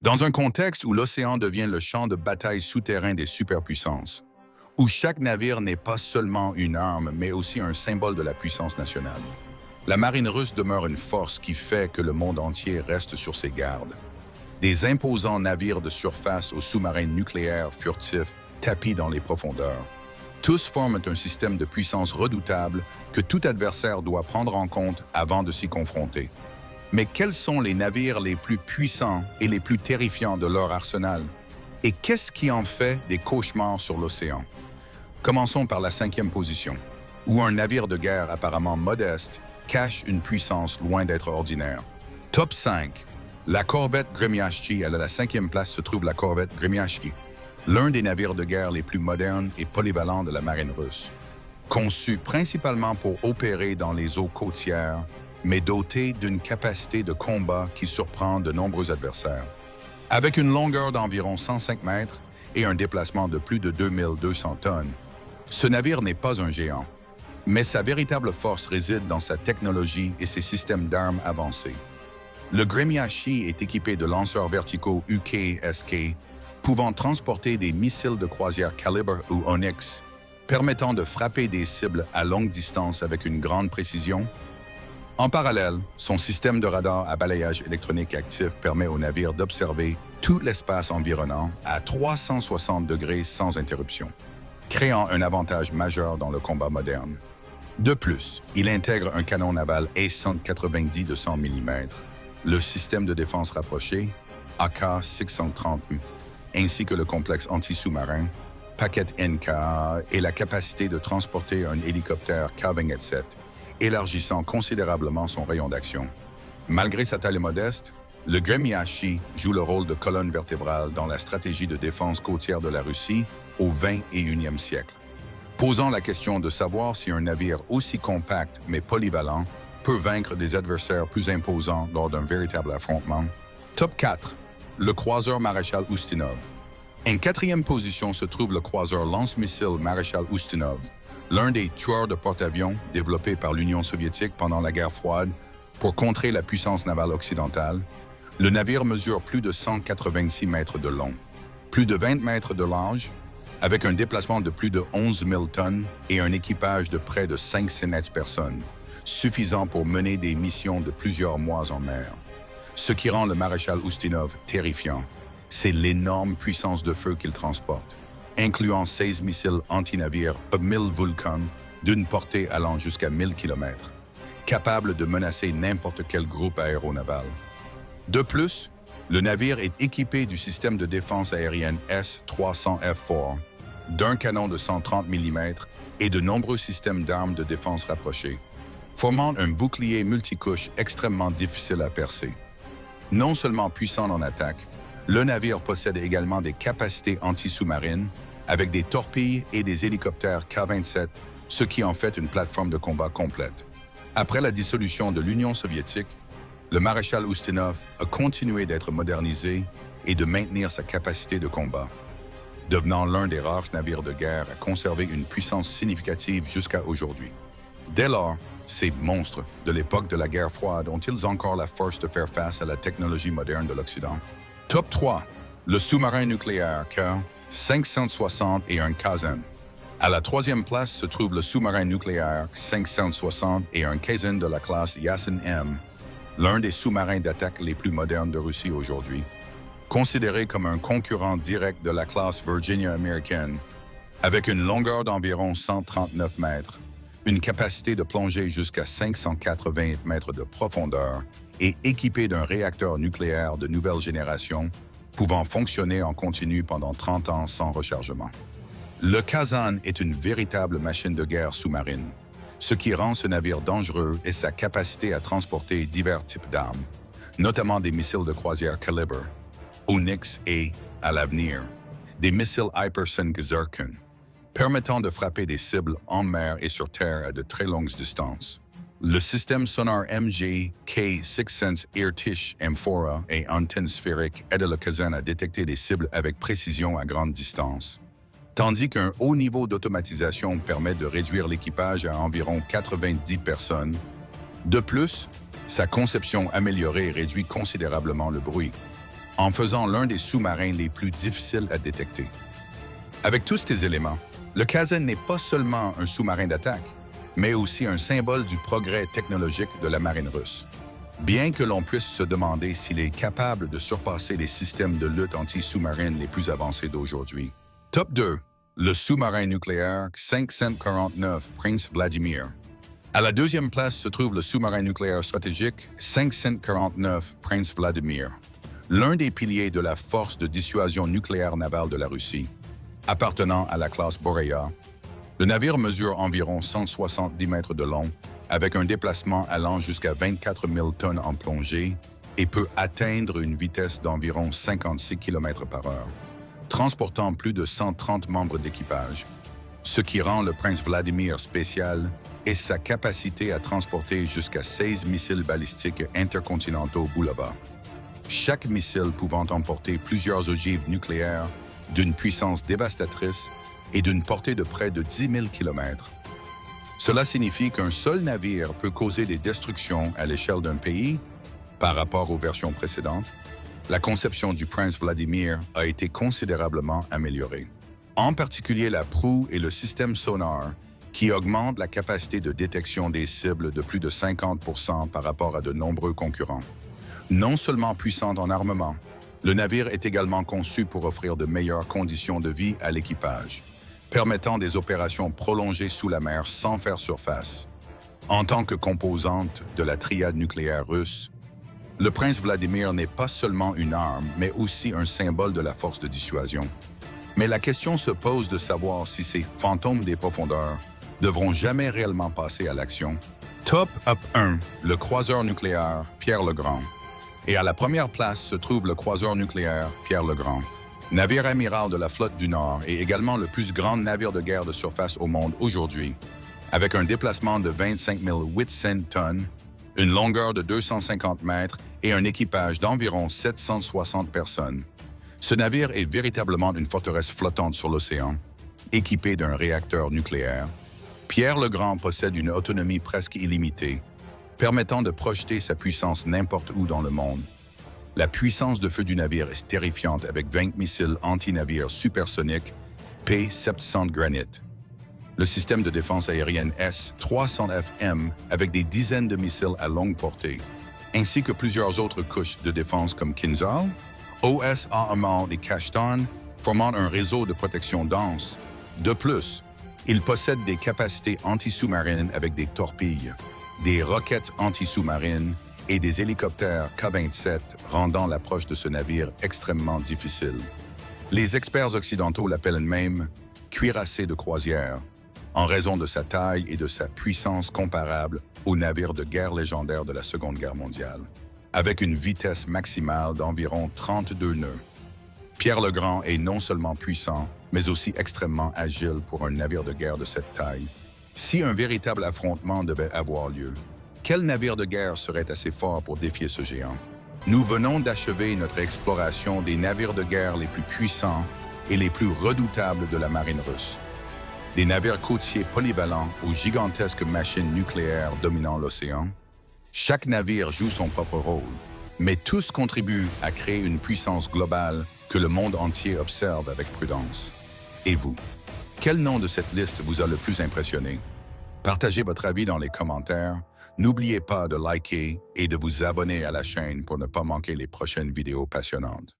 Dans un contexte où l'océan devient le champ de bataille souterrain des superpuissances, où chaque navire n'est pas seulement une arme, mais aussi un symbole de la puissance nationale, la marine russe demeure une force qui fait que le monde entier reste sur ses gardes. Des imposants navires de surface aux sous-marins nucléaires furtifs tapis dans les profondeurs. Tous forment un système de puissance redoutable que tout adversaire doit prendre en compte avant de s'y confronter. Mais quels sont les navires les plus puissants et les plus terrifiants de leur arsenal? Et qu'est-ce qui en fait des cauchemars sur l'océan? Commençons par la 5e position, où un navire de guerre apparemment modeste cache une puissance loin d'être ordinaire. Top 5. La corvette Gremyashki. À la 5e place se trouve la corvette Gremyashki, l'un des navires de guerre les plus modernes et polyvalents de la marine russe. Conçu principalement pour opérer dans les eaux côtières, mais doté d'une capacité de combat qui surprend de nombreux adversaires. Avec une longueur d'environ 105 mètres et un déplacement de plus de 2200 tonnes, ce navire n'est pas un géant, mais sa véritable force réside dans sa technologie et ses systèmes d'armes avancés. Le Gremyashki est équipé de lanceurs verticaux UK-SK, pouvant transporter des missiles de croisière Calibre ou Onyx, permettant de frapper des cibles à longue distance avec une grande précision. En parallèle, son système de radar à balayage électronique actif permet au navire d'observer tout l'espace environnant à 360 degrés sans interruption, créant un avantage majeur dans le combat moderne. De plus, il intègre un canon naval A-190 de 100 mm, le système de défense rapproché AK-630, ainsi que le complexe anti-sous-marin Packet NK et la capacité de transporter un hélicoptère K-27, élargissant considérablement son rayon d'action. Malgré sa taille modeste, le Gremyashki joue le rôle de colonne vertébrale dans la stratégie de défense côtière de la Russie au XXIe siècle, posant la question de savoir si un navire aussi compact mais polyvalent peut vaincre des adversaires plus imposants lors d'un véritable affrontement. Top 4. Le croiseur Maréchal Ustinov. En 4e position se trouve le croiseur lance-missile Maréchal Ustinov, l'un des tueurs de porte-avions développés par l'Union soviétique pendant la guerre froide pour contrer la puissance navale occidentale. Le navire mesure plus de 186 mètres de long, plus de 20 mètres de large, avec un déplacement de plus de 11 000 tonnes et un équipage de près de 500 personnes, suffisant pour mener des missions de plusieurs mois en mer. Ce qui rend le Maréchal Ustinov terrifiant, c'est l'énorme puissance de feu qu'il transporte, incluant 16 missiles anti-navires 1000 Vulcan d'une portée allant jusqu'à 1000 km, capables de menacer n'importe quel groupe aéronaval. De plus, le navire est équipé du système de défense aérienne S-300F4, d'un canon de 130 mm et de nombreux systèmes d'armes de défense rapprochées, formant un bouclier multicouche extrêmement difficile à percer. Non seulement puissant en attaque, le navire possède également des capacités anti-sous-marines avec des torpilles et des hélicoptères K-27, ce qui en fait une plateforme de combat complète. Après la dissolution de l'Union soviétique, le Maréchal Ustinov a continué d'être modernisé et de maintenir sa capacité de combat, devenant l'un des rares navires de guerre à conserver une puissance significative jusqu'à aujourd'hui. Dès lors, ces monstres de l'époque de la guerre froide ont-ils encore la force de faire face à la technologie moderne de l'Occident? Top 3. Le sous-marin nucléaire K-560 et un Kazan. À la 3e place se trouve le sous-marin nucléaire 560 et un Kazan de la classe Yasin M, l'un des sous-marins d'attaque les plus modernes de Russie aujourd'hui, considéré comme un concurrent direct de la classe Virginia américaine, avec une longueur d'environ 139 mètres, une capacité de plonger jusqu'à 580 mètres de profondeur et équipé d'un réacteur nucléaire de nouvelle génération, pouvant fonctionner en continu pendant 30 ans sans rechargement. Le Kazan est une véritable machine de guerre sous-marine. Ce qui rend ce navire dangereux est sa capacité à transporter divers types d'armes, notamment des missiles de croisière Calibre, Onyx et, à l'avenir, des missiles hypersoniques Zircon, permettant de frapper des cibles en mer et sur terre à de très longues distances. Le système sonore MG K6sense Irtish Amphora et antenne sphérique aide le Kazan à détecter des cibles avec précision à grande distance, tandis qu'un haut niveau d'automatisation permet de réduire l'équipage à environ 90 personnes. De plus, sa conception améliorée réduit considérablement le bruit. en faisant l'un des sous-marins les plus difficiles à détecter. Avec tous ces éléments, le Kazan n'est pas seulement un sous-marin d'attaque, mais aussi un symbole du progrès technologique de la marine russe. Bien que l'on puisse se demander s'il est capable de surpasser les systèmes de lutte anti-sous-marine les plus avancés d'aujourd'hui. Top 2. Le sous-marin nucléaire 549 Prince Vladimir. À la deuxième place se trouve le sous-marin nucléaire stratégique 549 Prince Vladimir, l'un des piliers de la force de dissuasion nucléaire navale de la Russie. Appartenant à la classe Boreya, le navire mesure environ 170 mètres de long, avec un déplacement allant jusqu'à 24 000 tonnes en plongée et peut atteindre une vitesse d'environ 56 km par heure, transportant plus de 130 membres d'équipage. Ce qui rend le Prince Vladimir spécial est sa capacité à transporter jusqu'à 16 missiles balistiques intercontinentaux Bulava, chaque missile pouvant emporter plusieurs ogives nucléaires d'une puissance dévastatrice et d'une portée de près de 10 000 km. Cela signifie qu'un seul navire peut causer des destructions à l'échelle d'un pays. Par rapport aux versions précédentes, la conception du Prince Vladimir a été considérablement améliorée. En particulier la proue et le système sonar, qui augmentent la capacité de détection des cibles de plus de 50% par rapport à de nombreux concurrents. Non seulement puissant en armement, le navire est également conçu pour offrir de meilleures conditions de vie à l'équipage, permettant des opérations prolongées sous la mer sans faire surface. En tant que composante de la triade nucléaire russe, le Prince Vladimir n'est pas seulement une arme, mais aussi un symbole de la force de dissuasion. Mais la question se pose de savoir si ces fantômes des profondeurs devront jamais réellement passer à l'action. Top 1, le croiseur nucléaire Pierre-le-Grand. Et à la première place se trouve le croiseur nucléaire Pierre-le-Grand, navire amiral de la flotte du Nord et également le plus grand navire de guerre de surface au monde aujourd'hui, avec un déplacement de 25 800 tonnes, une longueur de 250 mètres et un équipage d'environ 760 personnes. Ce navire est véritablement une forteresse flottante sur l'océan, équipé d'un réacteur nucléaire. Pierre-le-Grand possède une autonomie presque illimitée, permettant de projeter sa puissance n'importe où dans le monde. La puissance de feu du navire est terrifiante avec 20 missiles anti-navires supersoniques P-700 Granite. Le système de défense aérienne S-300FM avec des dizaines de missiles à longue portée, ainsi que plusieurs autres couches de défense comme Kinzhal, OS-AMR et Kashtan, formant un réseau de protection dense. De plus, il possède des capacités anti-sous-marines avec des torpilles, des roquettes anti-sous-marines et des hélicoptères K-27 rendant l'approche de ce navire extrêmement difficile. Les experts occidentaux l'appellent même « cuirassé de croisière », en raison de sa taille et de sa puissance comparable aux navires de guerre légendaires de la Seconde Guerre mondiale, avec une vitesse maximale d'environ 32 nœuds. Pierre-le-Grand est non seulement puissant, mais aussi extrêmement agile pour un navire de guerre de cette taille. Si un véritable affrontement devait avoir lieu, quel navire de guerre serait assez fort pour défier ce géant? Nous venons d'achever notre exploration des navires de guerre les plus puissants et les plus redoutables de la marine russe. Des navires côtiers polyvalents aux gigantesques machines nucléaires dominant l'océan. Chaque navire joue son propre rôle, mais tous contribuent à créer une puissance globale que le monde entier observe avec prudence. Et vous? Quel nom de cette liste vous a le plus impressionné? Partagez votre avis dans les commentaires. N'oubliez pas de liker et de vous abonner à la chaîne pour ne pas manquer les prochaines vidéos passionnantes.